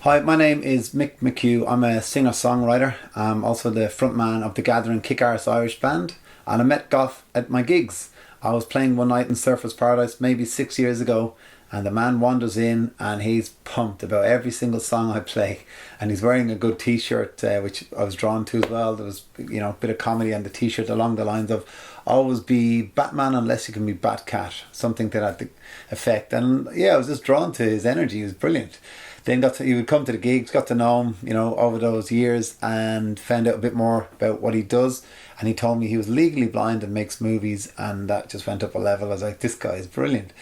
Hi, my name is Mick McHugh. I'm a singer-songwriter. I'm also the frontman of the Gathering Kick-Arse Irish band, and I met Gough at my gigs. I was playing one night in Surfers Paradise maybe 6 years ago, and the man wanders in and he's pumped about every single song I play, and he's wearing a good t-shirt, which I was drawn to as well. There was, a bit of comedy on the t-shirt along the lines of always be Batman unless you can be Batcat, something to that effect. And yeah, I was just drawn to his energy. He was brilliant. Then he would come to the gigs, got to know him, over those years, and found out a bit more about what he does. And he told me he was legally blind and makes movies, and that just went up a level. I was like, this guy is brilliant.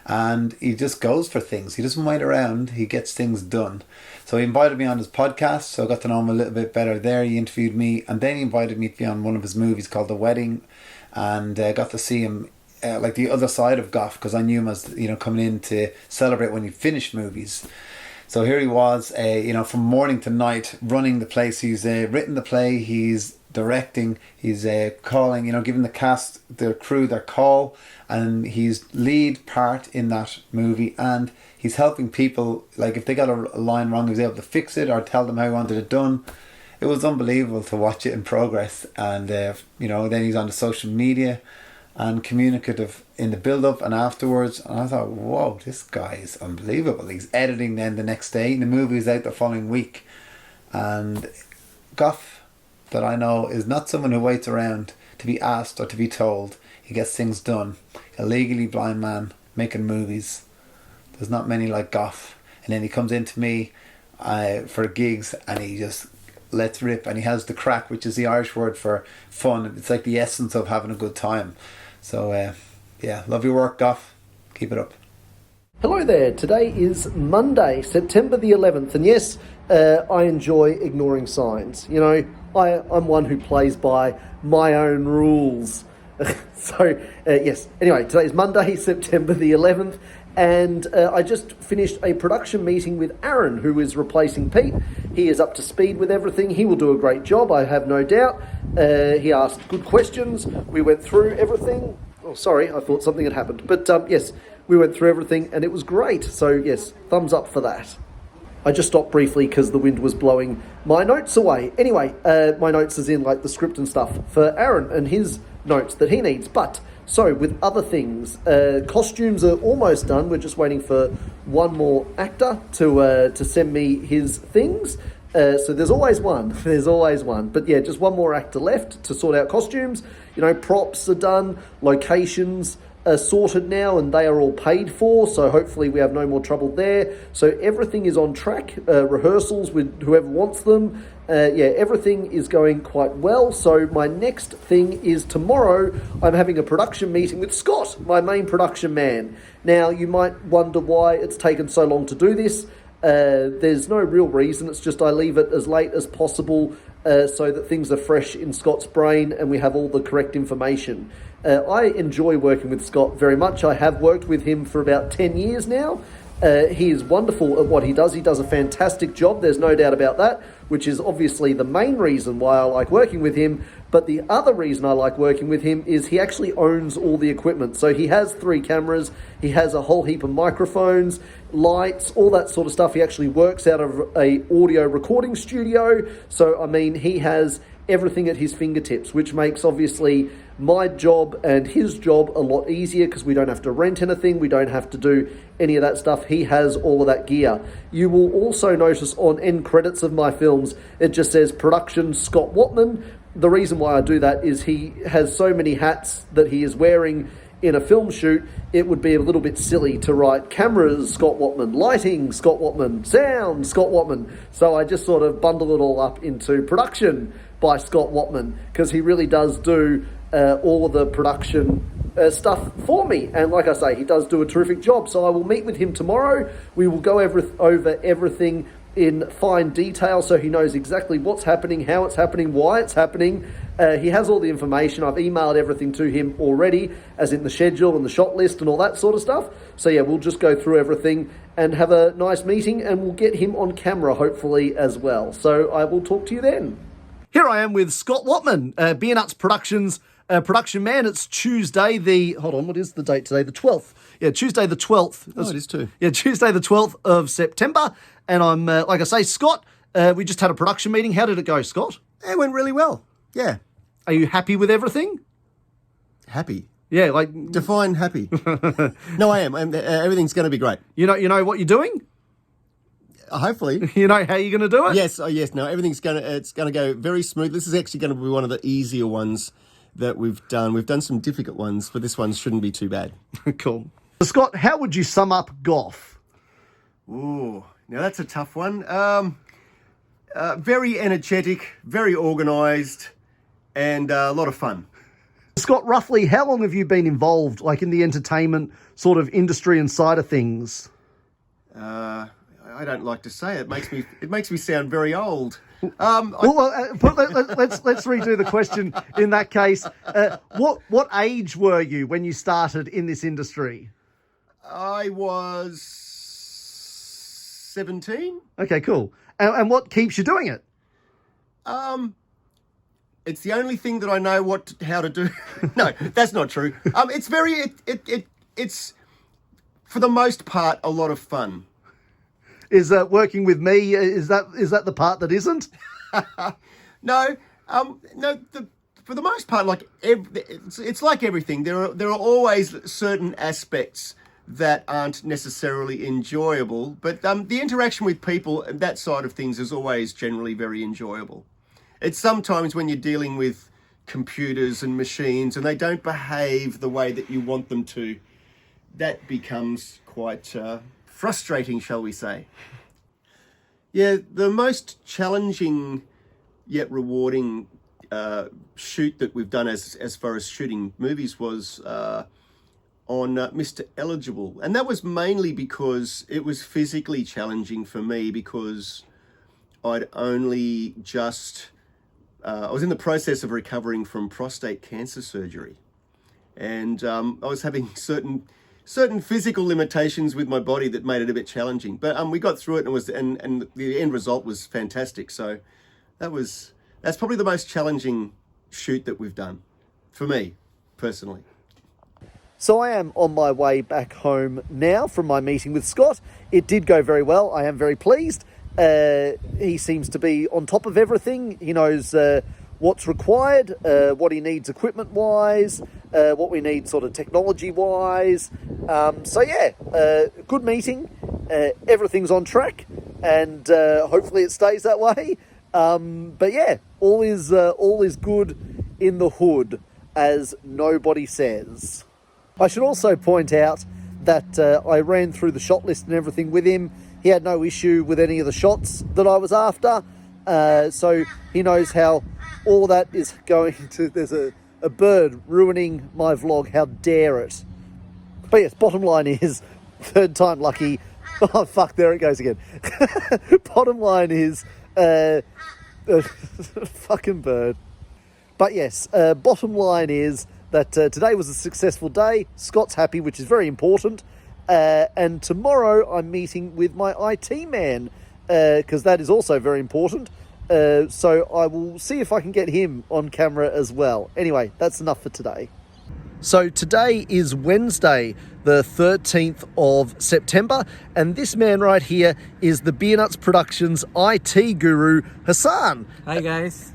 And he just goes for things. He doesn't wait around. He gets things done. So he invited me on his podcast, so I got to know him a little bit better there. He interviewed me, and then he invited me to be on one of his movies called The Wedding, and got to see him like the other side of Gough, because I knew him as, coming in to celebrate when he finished movies. So here he was, from morning to night, running the place. He's written the play, he's directing, he's calling, giving the cast, the crew their call, and he's lead part in that movie, and he's helping people, like if they got a line wrong, he was able to fix it or tell them how he wanted it done. It was unbelievable to watch it in progress, and then he's on the social media and communicative in the build-up and afterwards, and I thought, whoa, this guy is unbelievable. He's editing then the next day, and the movie is out the following week. And Gough, that I know, is not someone who waits around to be asked or to be told. He gets things done. A legally blind man making movies. There's not many like Gough. And then he comes into me for gigs, and he just lets rip, and he has the crack, which is the Irish word for fun. It's like the essence of having a good time. So love your work, Gough. Keep it up. Hello there. Today is Monday, September the 11th, and yes, I enjoy ignoring signs. I'm one who plays by my own rules. Yes. Anyway, today is Monday, September the 11th, and I just finished a production meeting with Aaron, who is replacing Pete. He is up to speed with everything. He will do a great job, I have no doubt. He asked good questions. We went through everything. Oh, sorry, I thought something had happened. But yes, we went through everything, and it was great. So yes, thumbs up for that. I just stopped briefly because the wind was blowing my notes away. Anyway, my notes is in like the script and stuff for Aaron and his notes that he needs. But so with other things, costumes are almost done. We're just waiting for one more actor to send me his things. So there's always one. But yeah, just one more actor left to sort out costumes. Props are done, locations are sorted now, and they are all paid for. So hopefully we have no more trouble there. So everything is on track. Rehearsals with whoever wants them. Everything is going quite well. So my next thing is tomorrow. I'm having a production meeting with Scott, my main production man. Now you might wonder why it's taken so long to do this. There's no real reason. It's just I leave it as late as possible so that things are fresh in Scott's brain and we have all the correct information. I enjoy working with Scott very much. I have worked with him for about 10 years now. He is wonderful at what he does. He does a fantastic job. There's no doubt about that, which is obviously the main reason why I like working with him. But the other reason I like working with him is he actually owns all the equipment. So he has 3 cameras. He has a whole heap of microphones, lights, all that sort of stuff. He actually works out of a audio recording studio. So, he has everything at his fingertips, which makes obviously my job and his job a lot easier because we don't have to rent anything. We don't have to do any of that stuff. He has all of that gear. You will also notice on end credits of my films, it just says production Scott Watman. The reason why I do that is he has so many hats that he is wearing in a film shoot. It would be a little bit silly to write cameras Scott Watman, lighting Scott Watman, sound Scott Watman. So I just sort of bundle it all up into production by Scott Watman because he really does do all of the production stuff for me. And like I say, he does do a terrific job. So I will meet with him tomorrow. We will go over everything in fine detail so he knows exactly what's happening, how it's happening, why it's happening. He has all the information. I've emailed everything to him already, as in the schedule and the shot list and all that sort of stuff. So yeah, we'll just go through everything and have a nice meeting, and we'll get him on camera hopefully as well. So I will talk to you then. Here I am with Scott Watman, Beernuts Productions, production man. It's Tuesday what is the date today? The 12th. Yeah, Tuesday the 12th. Oh, it is too. Yeah, Tuesday the 12th of September. And I'm, like I say, Scott, we just had a production meeting. How did it go, Scott? It went really well. Yeah. Are you happy with everything? Happy. Yeah, like... Define happy. No, I am. Everything's going to be great. You know what you're doing? Hopefully. You know how you're going to do it? Yes. Oh, yes. No, it's going to go very smooth. This is actually going to be one of the easier ones that we've done. We've done some difficult ones, but this one shouldn't be too bad. Cool. Scott, how would you sum up gough? Ooh, now that's a tough one. Very energetic, very organised, and a lot of fun. Scott, roughly how long have you been involved, like in the entertainment sort of industry and side of things? I don't like to say it. It makes me sound very old. Let's redo the question in that case. What age were you when you started in this industry? I was 17. Okay, cool. And what keeps you doing it? It's the only thing that I know how to do. No, that's not true. It's for the most part a lot of fun. Is working with me? Is that the part that isn't? No. For the most part, like it's like everything. There are always certain aspects that aren't necessarily enjoyable, but the interaction with people and that side of things is always generally very enjoyable. It's sometimes when you're dealing with computers and machines and they don't behave the way that you want them to, that becomes quite frustrating, shall we say. Yeah, the most challenging yet rewarding shoot that we've done as far as shooting movies was on Mr. Eligible. And that was mainly because it was physically challenging for me because I'd only just... I was in the process of recovering from prostate cancer surgery. And I was having certain physical limitations with my body that made it a bit challenging. But we got through it and the end result was fantastic. So that's probably the most challenging shoot that we've done for me personally. So I am on my way back home now from my meeting with Scott. It did go very well. I am very pleased. He seems to be on top of everything. He knows what's required, what he needs equipment-wise, what we need sort of technology-wise. Good meeting. Everything's on track, and hopefully it stays that way. All is good in the hood, as nobody says. I should also point out that I ran through the shot list and everything with him. He had no issue with any of the shots that I was after. So he knows how all that is going to... There's a bird ruining my vlog. How dare it? But yes, bottom line is, third time lucky. Oh, fuck, there it goes again. Bottom line is, fucking bird. But yes, bottom line is that today was a successful day. Scott's happy, which is very important. And tomorrow I'm meeting with my IT man, because that is also very important. So I will see if I can get him on camera as well. Anyway, that's enough for today. So today is Wednesday, the 13th of September, and this man right here is the Beernuts Productions IT guru, Hassan. Hi guys.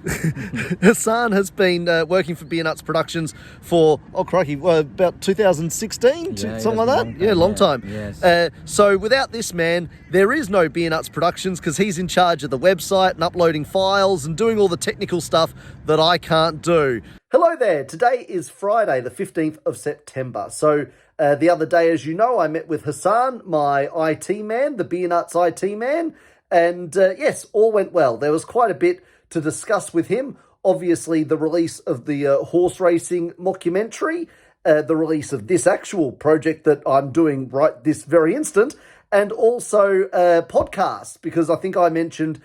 Hassan has been working for Beernuts Productions for, about 2016, something like that? Yeah, long time. Yes. So without this man, there is no Beernuts Productions because he's in charge of the website and uploading files and doing all the technical stuff that I can't do. Hello there. Today is Friday, the 15th of September. So the other day, as you know, I met with Hassan, my IT man, the Beernuts IT man. And yes, all went well. There was quite a bit to discuss with him. Obviously, the release of the horse racing mockumentary, the release of this actual project that I'm doing right this very instant, and also podcast, because I think I mentioned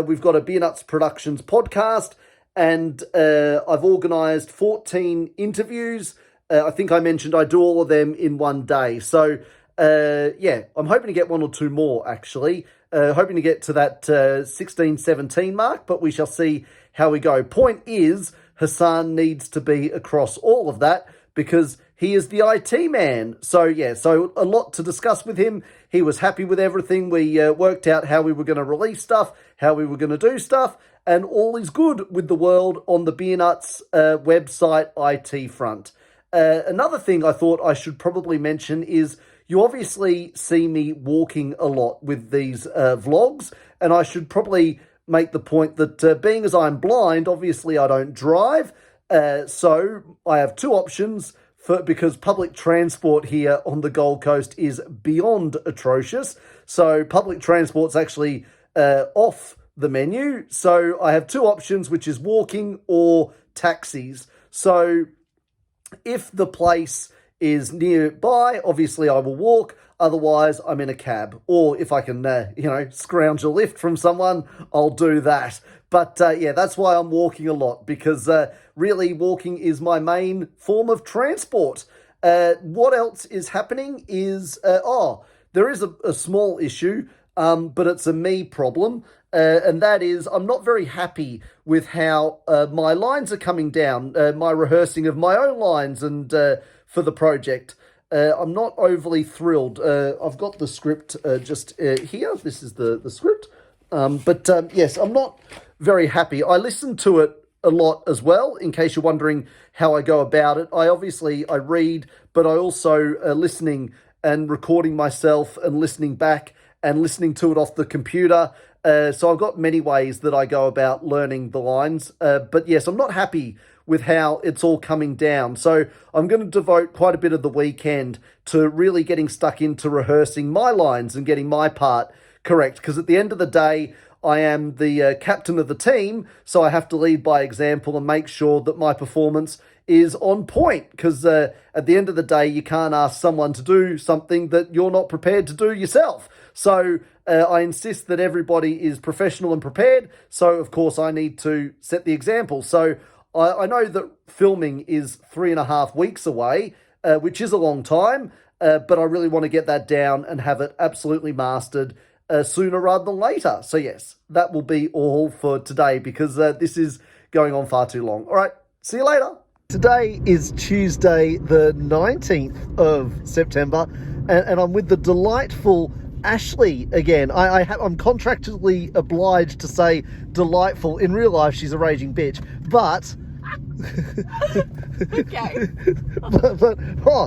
we've got a Beernuts Productions podcast. And I've organised 14 interviews. I think I mentioned I do all of them in one day. So, I'm hoping to get one or two more, actually. Hoping to get to that 16, 17 mark, but we shall see how we go. Point is, Hassan needs to be across all of that because he is the IT man. So yeah, so a lot to discuss with him. He was happy with everything. We worked out how we were going to release stuff, how we were going to do stuff, and all is good with the world on the Beernuts website IT front. Another thing I thought I should probably mention is you obviously see me walking a lot with these vlogs, and I should probably make the point that being as I'm blind, obviously I don't drive, so I have two options because public transport here on the Gold Coast is beyond atrocious. So public transport's actually off the menu. So I have two options, which is walking or taxis. So if the place is nearby, obviously I will walk. Otherwise, I'm in a cab. Or if I can, scrounge a lift from someone, I'll do that. But yeah, that's why I'm walking a lot, because really walking is my main form of transport. What else is happening is, there is a small issue, but it's a me problem. And that is, I'm not very happy with how my lines are coming down, my rehearsing of my own lines and for the project. I'm not overly thrilled. I've got the script just here. This is the script. But yes, I'm not very happy. I listen to it a lot as well, in case you're wondering how I go about it. I read, but I also listening and recording myself and listening back and listening to it off the computer. So I've got many ways that I go about learning the lines. But yes, I'm not happy with how it's all coming down. So I'm going to devote quite a bit of the weekend to really getting stuck into rehearsing my lines and getting my part correct. Because at the end of the day, I am the captain of the team, so I have to lead by example and make sure that my performance is on point. Because at the end of the day, you can't ask someone to do something that you're not prepared to do yourself. So I insist that everybody is professional and prepared. So, of course, I need to set the example. So I know that filming is 3.5 weeks away, which is a long time, but I really want to get that down and have it absolutely mastered sooner rather than later. So, yes, that will be all for today because this is going on far too long. All right, see you later. Today is Tuesday, the 19th of September, and I'm with the delightful Ashley again. I'm contractually obliged to say delightful. In real life, she's a raging bitch, but Okay.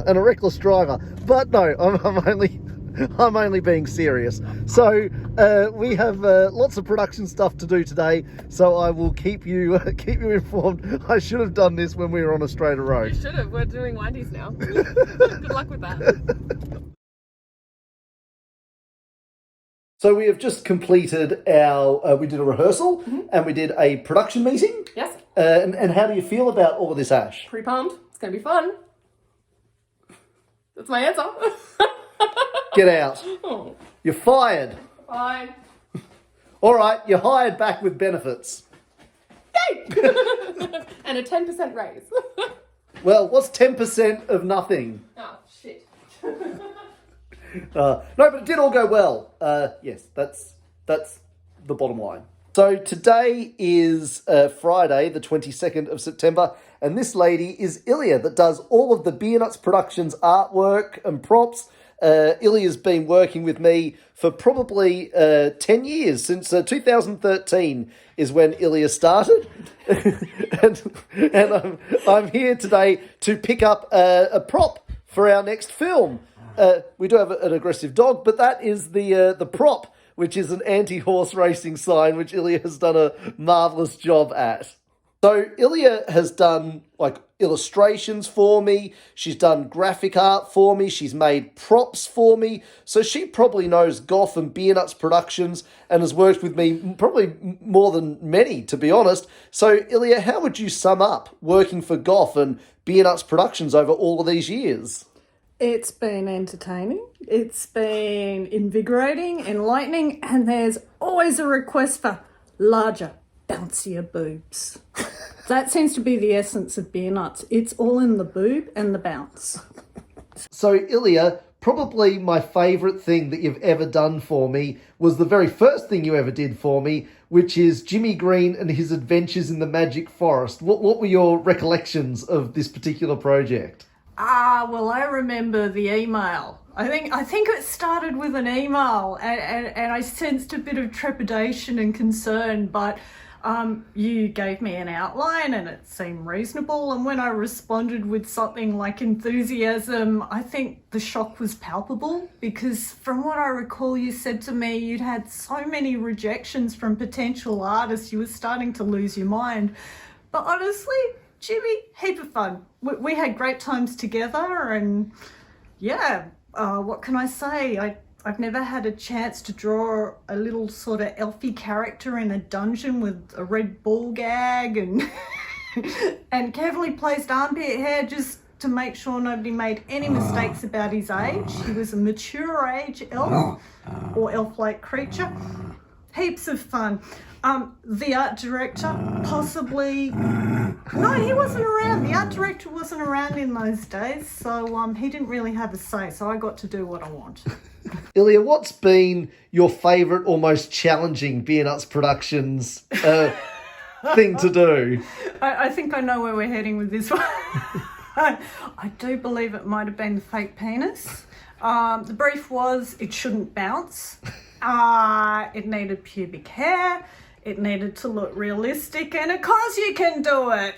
and a reckless driver. But no, I'm only being serious. So we have lots of production stuff to do today. So I will keep you informed. I should have done this when we were on a straighter road. You should have. We're doing windies now. Good luck with that. So we have just completed our, we did a rehearsal and we did a production meeting. Yes. And how do you feel about all of this, Ash? Pretty pumped. It's going to be fun. That's my answer. Get out. Oh, You're fired. fine. All right, you're hired back with benefits. Yay! And a 10% raise. Well, what's 10% of nothing? Oh, shit. No, but it did all go well. Yes, that's the bottom line. So today is Friday, the 22nd of September, and this lady is Ilya that does all of the Beernuts Productions artwork and props. Ilya's been working with me for probably 10 years, since 2013 is when Ilya started. and I'm here today to pick up a prop for our next film. We do have an aggressive dog, but that is the prop, which is an anti-horse racing sign, which Ilya has done a marvellous job at. So Ilya has done like illustrations for me, she's done graphic art for me, she's made props for me, so she probably knows Gough and Beernuts Productions and has worked with me probably more than many, to be honest. So Ilya, how would you sum up working for Gough and Beernuts Productions over all of these years? It's been entertaining, it's been invigorating, enlightening, and there's always a request for larger, bouncier boobs. That seems to be the essence of Beernuts. It's all in the boob and the bounce. So Ilya, probably my favourite thing that you've ever done for me was the very first thing you ever did for me, which is Jimmy Green and his adventures in the Magic Forest. What were your recollections of this particular project? Well, I remember the email. I think it started with an email, and I sensed a bit of trepidation and concern, but you gave me an outline and it seemed reasonable, and when I responded with something like enthusiasm, I think the shock was palpable, because from what I recall, you said to me you'd had so many rejections from potential artists, you were starting to lose your mind. But honestly, Jimmy, heap of fun. We had great times together, and yeah, what can I say? I've never had a chance to draw a little sort of elfy character in a dungeon with a red ball gag and and carefully placed armpit hair just to make sure nobody made any mistakes about his age. He was a mature age elf or elf-like creature. Heaps of fun. The art director, possibly... No, he wasn't around. The art director wasn't around in those days, so he didn't really have a say, so I got to do what I want. Ilya, what's been your favourite or most challenging Beernuts Productions thing to do? I think I know where we're heading with this one. I do believe it might have been the fake penis. The brief was it shouldn't bounce. It needed pubic hair. It needed to look realistic, and of course you can do it.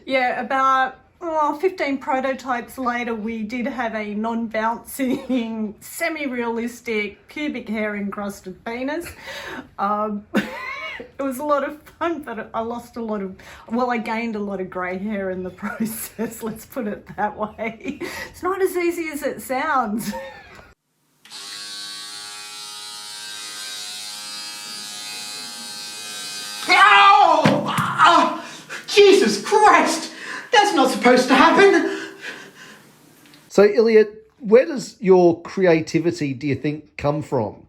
Yeah, about 15 prototypes later, we did have a non-bouncing, semi-realistic, pubic hair encrusted penis. It was a lot of fun, but I gained a lot of grey hair in the process, let's put it that way. It's not as easy as it sounds. Oh, Jesus Christ! That's not supposed to happen! So, Ilya, where does your creativity, do you think, come from?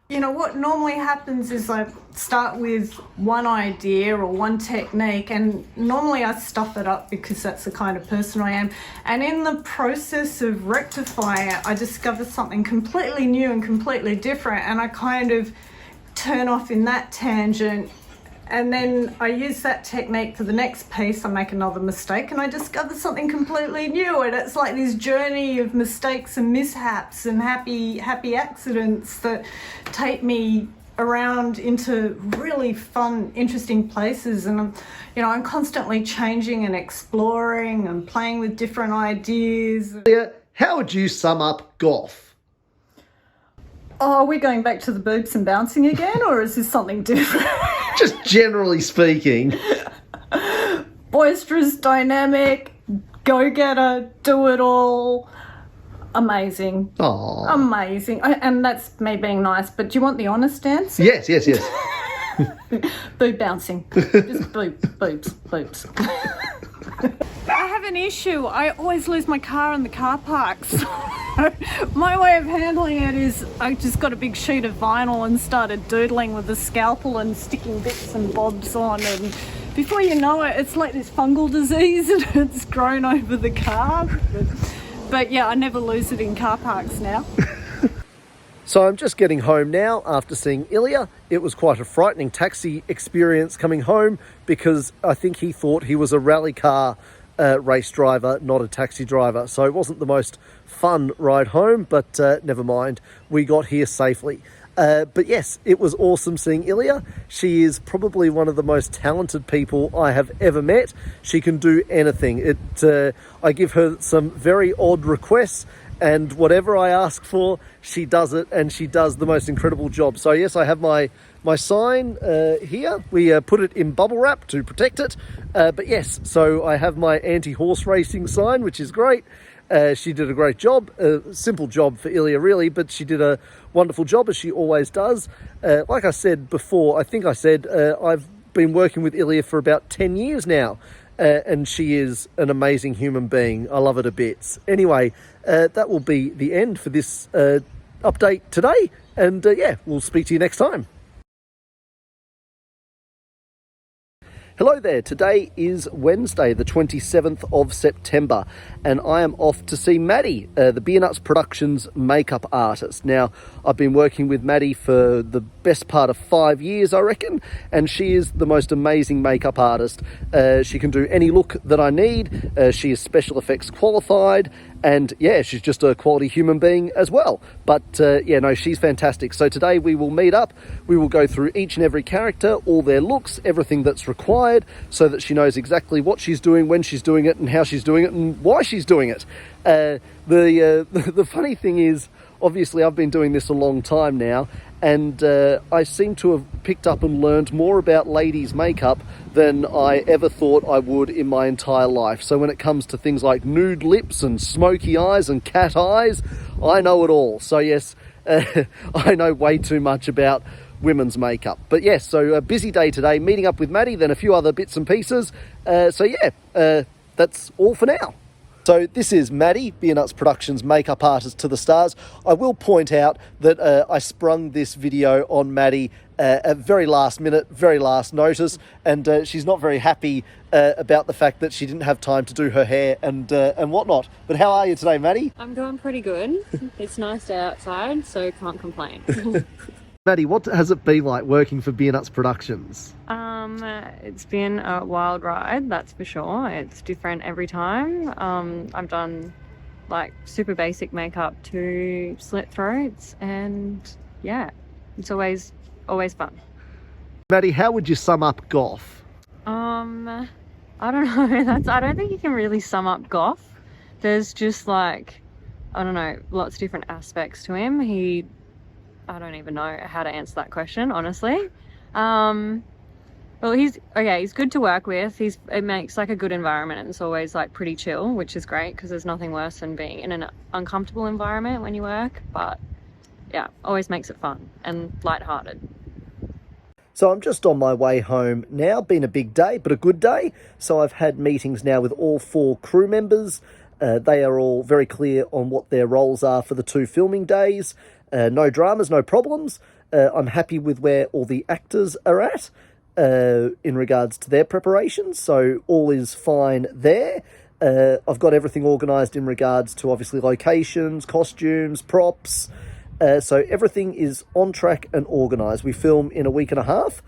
You know, what normally happens is I start with one idea or one technique, and normally I stuff it up because that's the kind of person I am. And in the process of rectifying it, I discover something completely new and completely different, and I kind of turn off in that tangent. And then I use that technique for the next piece, I make another mistake, and I discover something completely new. And it's like this journey of mistakes and mishaps and happy accidents that take me around into really fun, interesting places. And I'm constantly changing and exploring and playing with different ideas. Ilya, how would you sum up gough? Oh, are we going back to the boobs and bouncing again, or is this something different? Just generally speaking. Boisterous, dynamic, go-getter, do it all. Amazing. Aww. Amazing. And that's me being nice, but do you want the honest answer? Yes. Boob bouncing. Just boobs. I have an issue. I always lose my car in the car park. So my way of handling it is I just got a big sheet of vinyl and started doodling with a scalpel and sticking bits and bobs on, and before you know it, it's like this fungal disease and it's grown over the car. But yeah, I never lose it in car parks now. So I'm just getting home now after seeing Ilya. It was quite a frightening taxi experience coming home because I think he thought he was a rally car race driver, not a taxi driver. So it wasn't the most fun ride home, but never mind. We got here safely. But yes, it was awesome seeing Ilya. She is probably one of the most talented people I have ever met. She can do anything. I give her some very odd requests, and whatever I ask for, she does it, and she does the most incredible job. So yes, I have my sign here. We put it in bubble wrap to protect it. But yes, so I have my anti-horse racing sign, which is great. She did a great job, a simple job for Ilya really, but she did a wonderful job, as she always does. Like I said before, I've been working with Ilya for about 10 years now, and she is an amazing human being. I love her to bits. Anyway, that will be the end for this update today, and we'll speak to you next time. Hello there, today is Wednesday the 27th of September and I am off to see Maddie, the Beernuts Productions makeup artist. Now, I've been working with Maddie for the best part of 5 years, I reckon, and she is the most amazing makeup artist. She can do any look that I need, she is special effects qualified, and yeah, she's just a quality human being as well. But yeah, no, she's fantastic. So today we will meet up, we will go through each and every character, all their looks, everything that's required, so that she knows exactly what she's doing, when she's doing it, and how she's doing it, and why she's doing it. The funny thing is, obviously I've been doing this a long time now, and I seem to have picked up and learned more about ladies' makeup than I ever thought I would in my entire life. So when it comes to things like nude lips and smoky eyes and cat eyes, I know it all. So yes, I know way too much about women's makeup. But yes, so a busy day today, meeting up with Maddie, then a few other bits and pieces. So yeah, that's all for now. So this is Maddie, Beernuts Productions makeup artist to the stars. I will point out that I sprung this video on Maddie at very last minute, very last notice, and she's not very happy about the fact that she didn't have time to do her hair and whatnot. But how are you today, Maddie? I'm doing pretty good. It's nice day outside, so can't complain. Maddie, what has it been like working for Beernuts Productions? It's been a wild ride, that's for sure. It's different every time. I've done like super basic makeup to slit throats, and yeah, it's always fun. Maddie, how would you sum up gough? I don't know. I don't think you can really sum up gough. There's just like, I don't know, lots of different aspects to him. I don't even know how to answer that question, honestly. Well, he's good to work with. It makes like a good environment, and it's always like pretty chill, which is great because there's nothing worse than being in an uncomfortable environment when you work. But yeah, always makes it fun and lighthearted. So I'm just on my way home now. Been a big day, but a good day. So I've had meetings now with all 4 crew members. They are all very clear on what their roles are for the 2 filming days. No dramas, no problems. I'm happy with where all the actors are at in regards to their preparations, so all is fine there. I've got everything organised in regards to obviously locations, costumes, props, so everything is on track and organised. We film in a week and a half,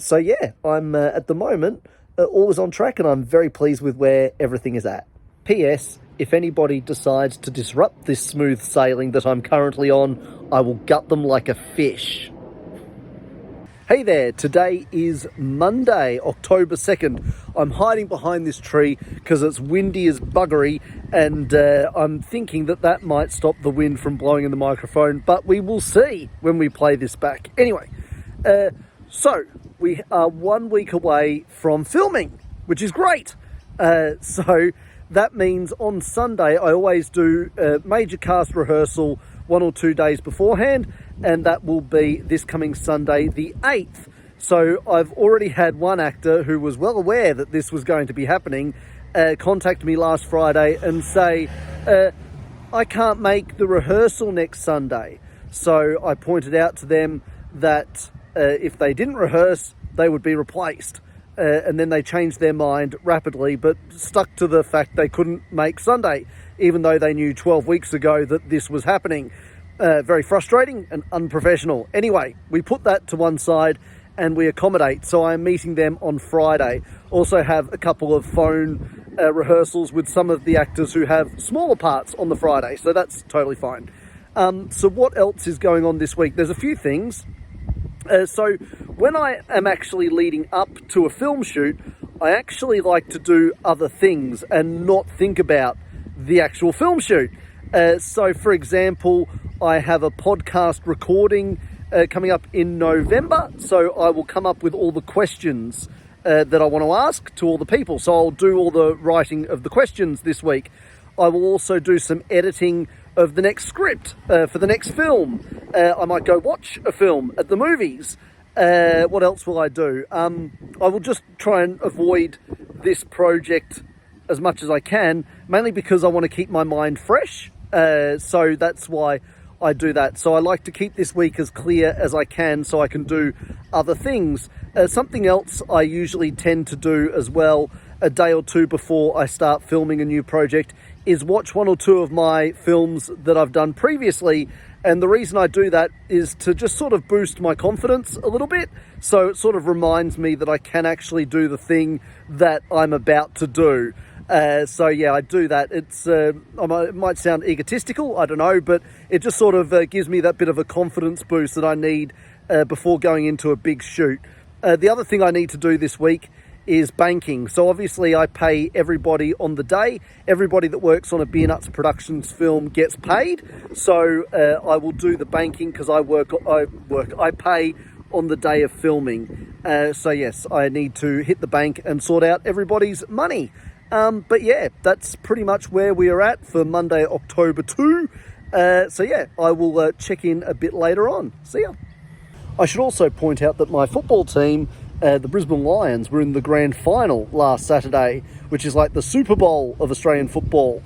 so yeah, I'm at the moment all is on track and I'm very pleased with where everything is at. P.S. If anybody decides to disrupt this smooth sailing that I'm currently on, I will gut them like a fish. Hey there, today is Monday, October 2nd. I'm hiding behind this tree because it's windy as buggery, and I'm thinking that might stop the wind from blowing in the microphone, but we will see when we play this back. Anyway, so we are 1 week away from filming, which is great. So that means on Sunday, I always do a major cast rehearsal 1 or 2 days beforehand, and that will be this coming Sunday, the 8th. So I've already had one actor who was well aware that this was going to be happening, contact me last Friday and say, I can't make the rehearsal next Sunday. So I pointed out to them that if they didn't rehearse, they would be replaced. And then they changed their mind rapidly, but stuck to the fact they couldn't make Sunday, even though they knew 12 weeks ago that this was happening. Very frustrating and unprofessional. Anyway, we put that to one side and we accommodate. So I'm meeting them on Friday. Also have a couple of phone rehearsals with some of the actors who have smaller parts on the Friday. So that's totally fine. So what else is going on this week? There's a few things. So when I am actually leading up to a film shoot, I actually like to do other things and not think about the actual film shoot. So for example, I have a podcast recording coming up in November, so I will come up with all the questions that I want to ask to all the people. So I'll do all the writing of the questions this week. I will also do some editing of the next script for the next film. I might go watch a film at the movies. What else will I do? I will just try and avoid this project as much as I can, mainly because I want to keep my mind fresh. So that's why I do that. So I like to keep this week as clear as I can so I can do other things. Something else I usually tend to do as well, a day or two before I start filming a new project, is watch one or two of my films that I've done previously. And the reason I do that is to just sort of boost my confidence a little bit. So it sort of reminds me that I can actually do the thing that I'm about to do. So yeah, I do that. It might sound egotistical, I don't know, but it just sort of gives me that bit of a confidence boost that I need before going into a big shoot. The other thing I need to do this week is banking. So obviously I pay everybody on the day. Everybody that works on a Beernuts Productions film gets paid. So I will do the banking because I pay on the day of filming. So yes, I need to hit the bank and sort out everybody's money. But yeah, that's pretty much where we are at for Monday, October 2. So yeah, I will check in a bit later on. See ya. I should also point out that my football team, the Brisbane Lions, were in the grand final last Saturday, which is like the Super Bowl of Australian football.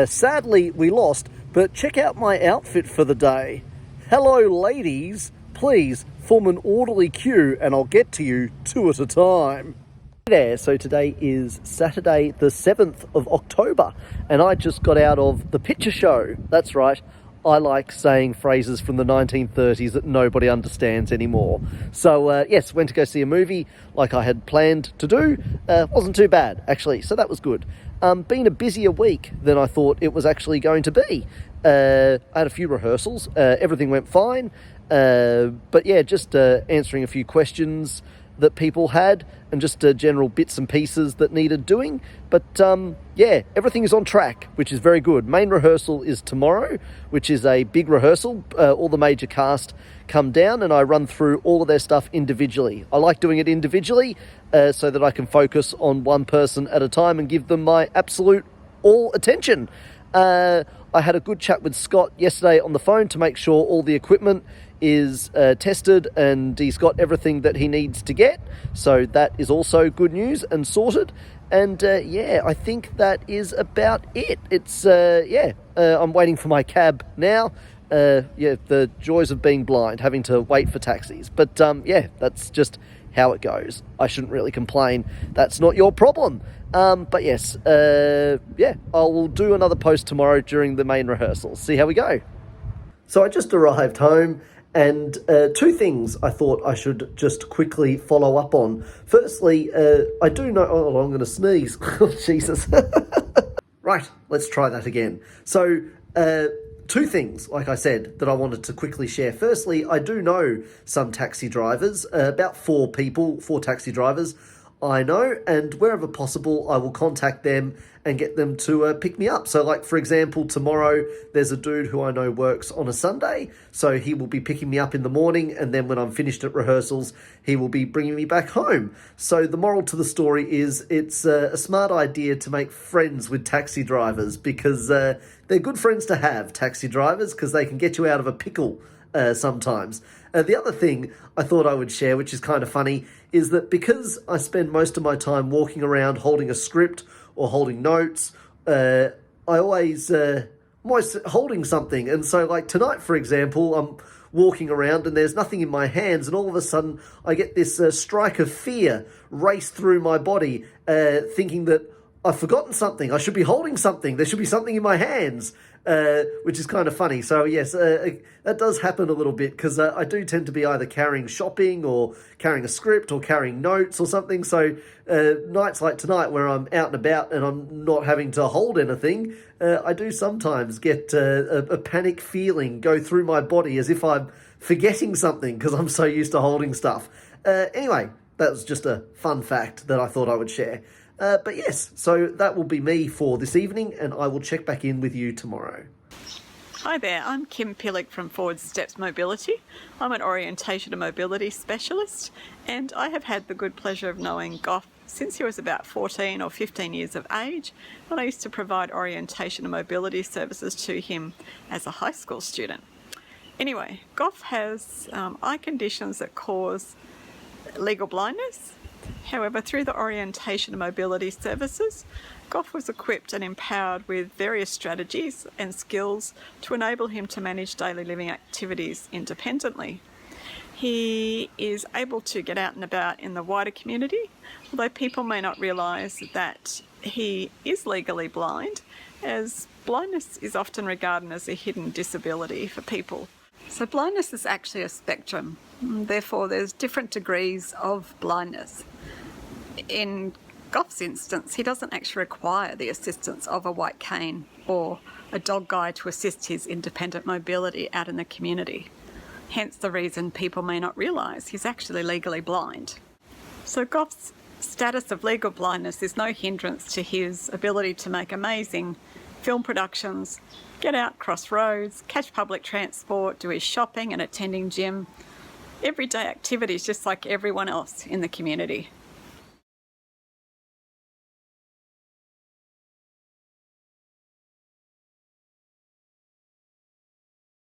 Sadly, we lost, but check out my outfit for the day. Hello, ladies. Please form an orderly queue and I'll get to you two at a time. There, so today is Saturday the 7th of October and I just got out of the picture show. That's right. I like saying phrases from the 1930s that nobody understands anymore. So, yes, went to go see a movie like I had planned to do. Wasn't too bad, actually, so that was good. Been a busier week than I thought it was actually going to be. I had a few rehearsals. Everything went fine. But, yeah, just answering a few questions that people had and just general bits and pieces that needed doing. But yeah, everything is on track, which is very good. Main rehearsal is tomorrow, which is a big rehearsal. All the major cast come down and I run through all of their stuff individually. I like doing it individually so that I can focus on one person at a time and give them my absolute all attention. I had a good chat with Scott yesterday on the phone to make sure all the equipment is tested and he's got everything that he needs to get. So that is also good news and sorted. And yeah, I think that is about it. It's, I'm waiting for my cab now. Yeah, the joys of being blind, having to wait for taxis. But yeah, that's just how it goes. I shouldn't really complain. That's not your problem. But yes, yeah, I will do another post tomorrow during the main rehearsal. See how we go. So I just arrived home and two things I thought I should just quickly follow up on. Firstly, I do know... Oh, I'm going to sneeze. Oh, Jesus. Right, let's try that again. So, two things, like I said, that I wanted to quickly share. Firstly, I do know some taxi drivers, about four taxi drivers I know, and wherever possible, I will contact them and get them to pick me up. So, like, for example, tomorrow, there's a dude who I know works on a Sunday, so he will be picking me up in the morning, and then when I'm finished at rehearsals, he will be bringing me back home. So the moral to the story is it's a smart idea to make friends with taxi drivers, because they're good friends to have, taxi drivers, because they can get you out of a pickle sometimes. The other thing I thought I would share, which is kind of funny, is that because I spend most of my time walking around holding a script or holding notes, I'm always holding something. And so, like tonight, for example, I'm walking around and there's nothing in my hands, and all of a sudden I get this strike of fear race through my body, thinking that I've forgotten something. I should be holding something. There should be something in my hands, which is kind of funny. So yes, that does happen a little bit because I do tend to be either carrying shopping or carrying a script or carrying notes or something. So nights like tonight where I'm out and about and I'm not having to hold anything, I do sometimes get a panic feeling go through my body as if I'm forgetting something because I'm so used to holding stuff. Anyway, that was just a fun fact that I thought I would share. But yes, so that will be me for this evening, and I will check back in with you tomorrow. Hi there, I'm Kim Pillock from Forward Steps Mobility. I'm an orientation and mobility specialist, and I have had the good pleasure of knowing Gough since he was about 14 or 15 years of age, and I used to provide orientation and mobility services to him as a high school student. Anyway, Gough has eye conditions that cause legal blindness. However, through the orientation and mobility services, Gough was equipped and empowered with various strategies and skills to enable him to manage daily living activities independently. He is able to get out and about in the wider community, although people may not realise that he is legally blind, as blindness is often regarded as a hidden disability for people. So blindness is actually a spectrum, therefore there's different degrees of blindness. In Gough's instance, he doesn't actually require the assistance of a white cane or a dog guide to assist his independent mobility out in the community. Hence the reason people may not realise he's actually legally blind. So Gough's status of legal blindness is no hindrance to his ability to make amazing film productions, get out, cross roads, catch public transport, do his shopping and attending gym. Everyday activities just like everyone else in the community.